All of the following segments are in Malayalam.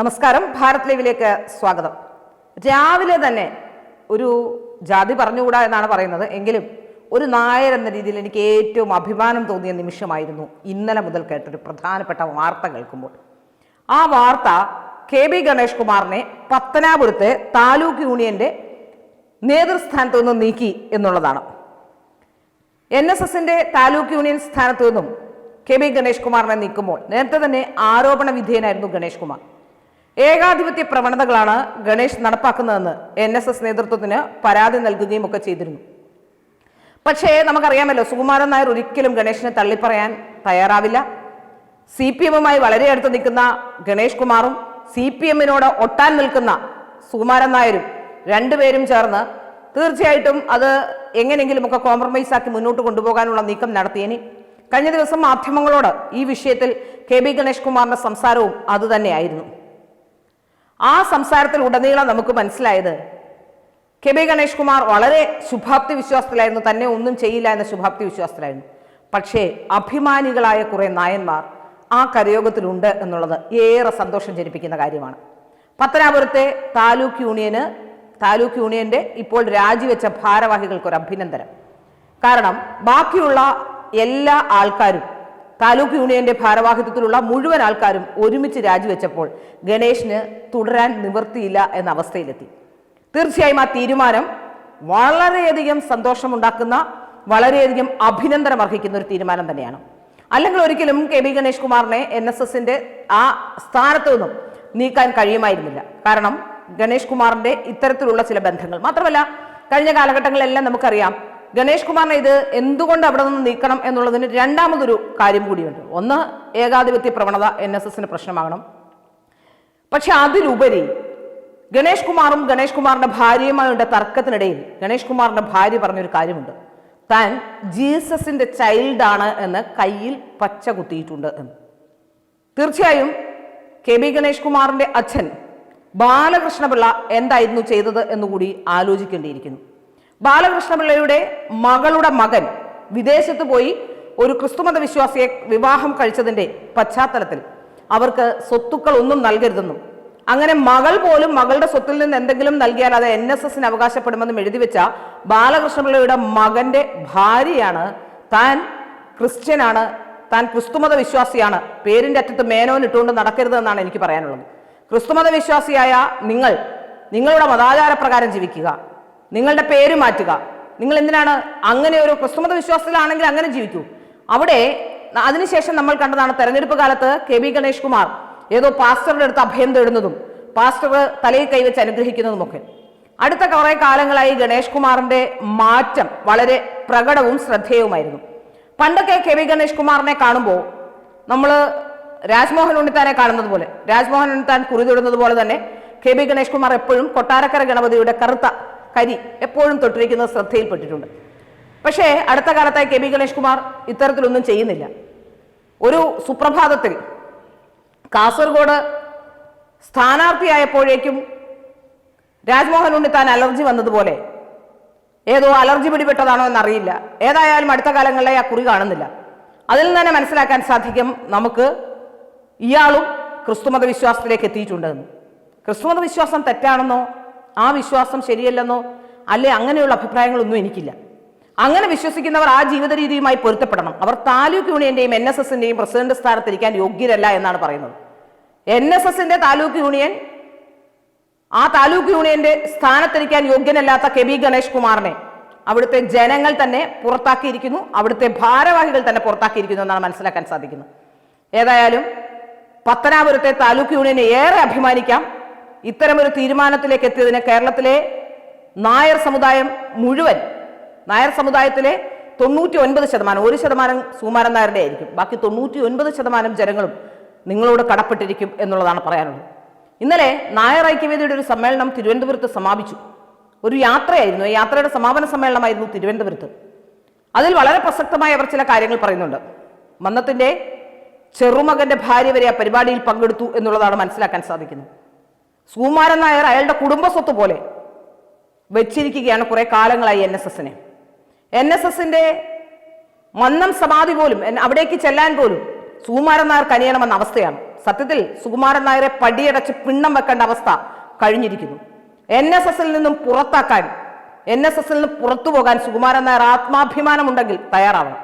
നമസ്കാരം, ഭാരത് ലൈവിലേക്ക് സ്വാഗതം. രാവിലെ തന്നെ ഒരു ജാതി പറഞ്ഞുകൂടാ എന്നാണ് പറയുന്നത്, എങ്കിലും ഒരു നായർ എന്ന രീതിയിൽ എനിക്ക് ഏറ്റവും അഭിമാനം തോന്നിയ നിമിഷമായിരുന്നു ഇന്നലെ മുതൽ കേട്ടൊരു പ്രധാനപ്പെട്ട വാർത്ത കേൾക്കുമ്പോൾ. ആ വാർത്ത KB ഗണേഷ് കുമാറിനെ പത്തനാപുരത്തെ താലൂക്ക് യൂണിയന്റെ നേതൃസ്ഥാനത്തു നിന്നും നീക്കി എന്നുള്ളതാണ്. NSSന്റെ താലൂക്ക് യൂണിയൻ സ്ഥാനത്തു നിന്നും KB ഗണേഷ് കുമാറിനെ നീക്കുമ്പോൾ നേരത്തെ തന്നെ ആരോപണ വിധേയനായിരുന്നു ഗണേഷ് കുമാർ. ഏകാധിപത്യ പ്രവണതകളാണ് ഗണേഷ് നടപ്പാക്കുന്നതെന്ന് NSS നേതൃത്വത്തിന് പരാതി നൽകുകയും ഒക്കെ ചെയ്തിരുന്നു. പക്ഷേ നമുക്കറിയാമല്ലോ, സുകുമാരൻ നായർ ഒരിക്കലും ഗണേഷിനെ തള്ളിപ്പറയാൻ തയ്യാറാവില്ല. CPM-മായി വളരെ അടുത്ത് നിൽക്കുന്ന ഗണേഷ് കുമാറും CPM-നോട് ഒട്ടാൻ നിൽക്കുന്ന സുകുമാരൻ നായരും രണ്ടുപേരും ചേർന്ന് തീർച്ചയായിട്ടും അത് എങ്ങനെയെങ്കിലുമൊക്കെ കോംപ്രമൈസ് ആക്കി മുന്നോട്ട് കൊണ്ടുപോകാനുള്ള നീക്കം നടത്തിയേനെ. കഴിഞ്ഞ ദിവസം മാധ്യമങ്ങളോട് ഈ വിഷയത്തിൽ KB ഗണേഷ് കുമാറിന്റെ സംസാരവും അതുതന്നെയായിരുന്നു. ആ സംസാരത്തിൽ ഉടനീളം നമുക്ക് മനസ്സിലായത് KB ഗണേഷ് കുമാർ വളരെ ശുഭാപ്തി വിശ്വാസത്തിലായിരുന്നു, തന്നെ ഒന്നും ചെയ്യില്ല എന്ന ശുഭാപ്തി വിശ്വാസത്തിലായിരുന്നു. പക്ഷേ അഭിമാനികളായ കുറെ നായന്മാർ ആ കരയോഗത്തിലുണ്ട് എന്നുള്ളത് ഏറെ സന്തോഷം ജനിപ്പിക്കുന്ന കാര്യമാണ്. പത്തനാപുരത്തെ താലൂക്ക് യൂണിയന്റെ ഇപ്പോൾ രാജിവെച്ച ഭാരവാഹികൾക്കൊരു അഭിനന്ദനം. കാരണം ബാക്കിയുള്ള എല്ലാ ആൾക്കാരും, താലൂക്ക് യൂണിയന്റെ ഭാരവാഹിത്വത്തിലുള്ള മുഴുവൻ ആൾക്കാരും ഒരുമിച്ച് രാജിവെച്ചപ്പോൾ ഗണേഷിന് തുടരാൻ നിവൃത്തിയില്ല എന്ന അവസ്ഥയിലെത്തി. തീർച്ചയായും ആ തീരുമാനം വളരെയധികം സന്തോഷമുണ്ടാക്കുന്ന, വളരെയധികം അഭിനന്ദനം അർഹിക്കുന്ന ഒരു തീരുമാനം തന്നെയാണ്. അല്ലെങ്കിൽ ഒരിക്കലും KB ഗണേഷ് കുമാറിനെ NSSന്റെ ആ സ്ഥാനത്തു നിന്നും നീക്കാൻ കഴിയുമായിരുന്നില്ല. കാരണം ഗണേഷ് കുമാറിന്റെ ഇത്തരത്തിലുള്ള ചില ബന്ധങ്ങൾ മാത്രമല്ല, കഴിഞ്ഞ കാലഘട്ടങ്ങളിലെല്ലാം നമുക്കറിയാം ഗണേഷ് കുമാറിനെ ഇത് എന്തുകൊണ്ട് അവിടെ നിന്ന് നീക്കണം എന്നുള്ളതിന് രണ്ടാമതൊരു കാര്യം കൂടിയുണ്ട്. ഒന്ന്, ഏകാധിപത്യ പ്രവണത NSSന് പ്രശ്നമാകണം. പക്ഷെ അതിലുപരി ഗണേഷ് കുമാറും ഗണേഷ് കുമാറിന്റെ ഭാര്യയുമായുള്ള തർക്കത്തിനിടയിൽ ഗണേഷ് കുമാറിന്റെ ഭാര്യ പറഞ്ഞൊരു കാര്യമുണ്ട്, താൻ ജീസസിന്റെ ചൈൽഡാണ് എന്ന് കയ്യിൽ പച്ച കുത്തിയിട്ടുണ്ട് എന്ന്. തീർച്ചയായും KB ഗണേഷ് കുമാറിന്റെ അച്ഛൻ ബാലകൃഷ്ണപിള്ള എന്തായിരുന്നു ചെയ്തത് എന്നുകൂടി ആലോചിക്കേണ്ടിയിരിക്കുന്നു. ബാലകൃഷ്ണപിള്ളയുടെ മകളുടെ മകൻ വിദേശത്ത് പോയി ഒരു ക്രിസ്തുമത വിശ്വാസിയെ വിവാഹം കഴിച്ചതിന്റെ പശ്ചാത്തലത്തിൽ അവർക്ക് സ്വത്തുക്കൾ ഒന്നും നൽകരുതെന്നും, അങ്ങനെ മകൾ പോലും മകളുടെ സ്വത്തിൽ നിന്ന് എന്തെങ്കിലും നൽകിയാൽ അത് NSSന് അവകാശപ്പെടുമെന്നും എഴുതി വെച്ച ബാലകൃഷ്ണപിള്ളയുടെ മകന്റെ ഭാര്യയാണ് താൻ ക്രിസ്ത്യനാണ്, താൻ ക്രിസ്തുമത വിശ്വാസിയാണ്, പേരിന്റെ അറ്റത്ത് മേനോൻ ഇട്ടുകൊണ്ട് നടക്കരുത് എന്നാണ് എനിക്ക് പറയാനുള്ളത്. ക്രിസ്തുമത വിശ്വാസിയായ നിങ്ങളുടെ മതാചാരപ്രകാരം ജീവിക്കുക, നിങ്ങളുടെ പേര് മാറ്റുക. നിങ്ങൾ എന്തിനാണ് അങ്ങനെ ഒരു ക്രിസ്തുമത വിശ്വാസത്തിലാണെങ്കിൽ അങ്ങനെ ജീവിക്കൂ. അവിടെ അതിനുശേഷം നമ്മൾ കണ്ടതാണ് തെരഞ്ഞെടുപ്പ് കാലത്ത് KB ഗണേഷ് കുമാർ ഏതോ പാസ്റ്ററുടെ അടുത്ത് അഭയം തേടുന്നതും പാസ്റ്റർ തലയിൽ കൈവച്ച് അനുഗ്രഹിക്കുന്നതുമൊക്കെ. അടുത്ത കുറെ കാലങ്ങളായി ഗണേഷ് കുമാറിന്റെ മാറ്റം വളരെ പ്രകടവും ശ്രദ്ധേയവുമായിരുന്നു. പണ്ടൊക്കെ KB ഗണേഷ് കുമാറിനെ കാണുമ്പോൾ നമ്മൾ രാജ്മോഹൻ ഉണ്ണിത്താനെ കാണുന്നത് പോലെ, രാജ്മോഹൻ ഉണ്ണിത്താൻ കുറിതൊടുന്നത് പോലെ തന്നെ KB ഗണേഷ് കുമാർ എപ്പോഴും കൊട്ടാരക്കര ഗണപതിയുടെ കറുത്ത കരി എപ്പോഴും തൊട്ടിരിക്കുന്നത് ശ്രദ്ധയിൽപ്പെട്ടിട്ടുണ്ട്. പക്ഷേ അടുത്ത കാലത്തായി KB ഗണേഷ് കുമാർ ഇത്തരത്തിലൊന്നും ചെയ്യുന്നില്ല. ഒരു സുപ്രഭാതത്തിൽ കാസർഗോഡ് സ്ഥാനാർത്ഥിയായപ്പോഴേക്കും രാജ്മോഹൻ ഉണ്ണിത്താൻ അലർജി വന്നതുപോലെ, ഏതോ അലർജി പിടിപെട്ടതാണോ എന്നറിയില്ല, ഏതായാലും അടുത്ത കാലങ്ങളിലെ ആ കുറി കാണുന്നില്ല. അതിൽ നിന്ന് തന്നെ മനസ്സിലാക്കാൻ സാധിക്കും നമുക്ക് ഇയാളും ക്രിസ്തുമത വിശ്വാസത്തിലേക്ക് എത്തിയിട്ടുണ്ടെന്ന്. ക്രിസ്തുമത വിശ്വാസം തെറ്റാണെന്നോ ആ വിശ്വാസം ശരിയല്ലെന്നോ അല്ലെ അങ്ങനെയുള്ള അഭിപ്രായങ്ങളൊന്നും എനിക്കില്ല. അങ്ങനെ വിശ്വസിക്കുന്നവർ ആ ജീവിത രീതിയുമായി പൊരുത്തപ്പെടണം. അവർ താലൂക്ക് യൂണിയന്റെയും NSSന്റെയും പ്രസിഡന്റ് സ്ഥാനത്തിരിക്കാൻ യോഗ്യരല്ല എന്നാണ് പറയുന്നത്. NSSന്റെ താലൂക്ക് യൂണിയൻ, ആ താലൂക്ക് യൂണിയന്റെ സ്ഥാനത്തിരിക്കാൻ യോഗ്യനല്ലാത്ത KB ഗണേഷ് കുമാറിനെ അവിടുത്തെ ജനങ്ങൾ തന്നെ പുറത്താക്കിയിരിക്കുന്നു, അവിടുത്തെ ഭാരവാഹികൾ തന്നെ പുറത്താക്കിയിരിക്കുന്നു എന്നാണ് മനസ്സിലാക്കാൻ സാധിക്കുന്നത്. ഏതായാലും പത്തനാപുരത്തെ താലൂക്ക് യൂണിയനെ ഏറെ അഭിമാനിക്കാം. ഇത്തരമൊരു തീരുമാനത്തിലേക്ക് എത്തിയതിന് കേരളത്തിലെ നായർ സമുദായം മുഴുവൻ, നായർ സമുദായത്തിലെ 99%, 1% സുകുമാരൻ നായരുടെ ആയിരിക്കും, ബാക്കി 99% ജനങ്ങളും നിങ്ങളോട് കടപ്പെട്ടിരിക്കും എന്നുള്ളതാണ് പറയാനുള്ളത്. ഇന്നലെ നായർ ഐക്യവേദിയുടെ ഒരു സമ്മേളനം തിരുവനന്തപുരത്ത് സമാപിച്ചു. ഒരു യാത്രയായിരുന്നു, ഈ യാത്രയുടെ സമാപന സമ്മേളനമായിരുന്നു തിരുവനന്തപുരത്ത്. അതിൽ വളരെ പ്രസക്തമായ അവർ ചില കാര്യങ്ങൾ പറയുന്നുണ്ട്. മന്നത്തിന്റെ ചെറുമകന്റെ ഭാര്യ വരെ ആ പരിപാടിയിൽ പങ്കെടുത്തു എന്നുള്ളതാണ് മനസ്സിലാക്കാൻ സാധിക്കുന്നത്. സുകുമാരൻ നായർ അയാളുടെ കുടുംബ സ്വത്ത് പോലെ വെച്ചിരിക്കുകയാണ് കുറെ കാലങ്ങളായി NSSനെ. NSSന്റെ മന്നം സമാധി പോലും, അവിടേക്ക് ചെല്ലാൻ പോലും സുകുമാരൻ നായർ കനിയണമെന്ന അവസ്ഥയാണ്. സത്യത്തിൽ സുകുമാരൻ നായരെ പടിയടച്ച് പിണ്ണം വെക്കേണ്ട അവസ്ഥ കഴിഞ്ഞിരിക്കുന്നു. NSSൽ നിന്നും പുറത്താക്കാൻ, NSSൽ നിന്ന് പുറത്തു പോകാൻ സുകുമാരൻ നായർ ആത്മാഭിമാനമുണ്ടെങ്കിൽ തയ്യാറാവണം.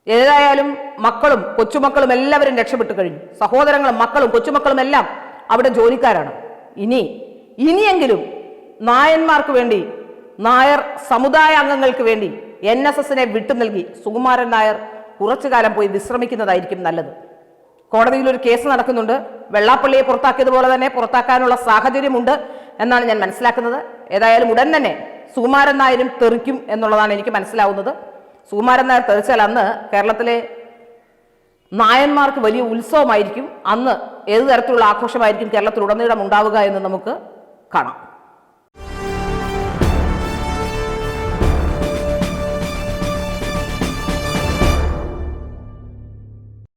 ഏതായാലും മക്കളും കൊച്ചുമക്കളും എല്ലാവരും രക്ഷപ്പെട്ടു കഴിഞ്ഞു. സഹോദരങ്ങളും മക്കളും കൊച്ചുമക്കളും എല്ലാം അവിടെ ജോലിക്കാരാണ്. ഇനിയെങ്കിലും നായന്മാർക്ക് വേണ്ടി, നായർ സമുദായ അംഗങ്ങൾക്ക് വേണ്ടി NSSനെ വിട്ടു നൽകി സുകുമാരൻ നായർ കുറച്ചു കാലം പോയി വിശ്രമിക്കുന്നതായിരിക്കും നല്ലത്. കോടതിയിൽ ഒരു കേസ് നടക്കുന്നുണ്ട്. വെള്ളാപ്പള്ളിയെ പുറത്താക്കിയതുപോലെ തന്നെ പുറത്താക്കാനുള്ള സാഹചര്യമുണ്ട് എന്നാണ് ഞാൻ മനസ്സിലാക്കുന്നത്. ഏതായാലും ഉടൻ തന്നെ സുകുമാരൻ നായരും തെറിക്കും എന്നുള്ളതാണ് എനിക്ക് മനസ്സിലാവുന്നത്. സുകുമാരൻ നായർ തെറിച്ചാൽ അന്ന് കേരളത്തിലെ നായന്മാർക്ക് വലിയ ഉത്സവമായിരിക്കും. അന്ന് ഏത് തരത്തിലുള്ള ആഘോഷമായിരിക്കും കേരളത്തിലുടനീളം ഉണ്ടാവുക എന്ന് നമുക്ക് കാണാം.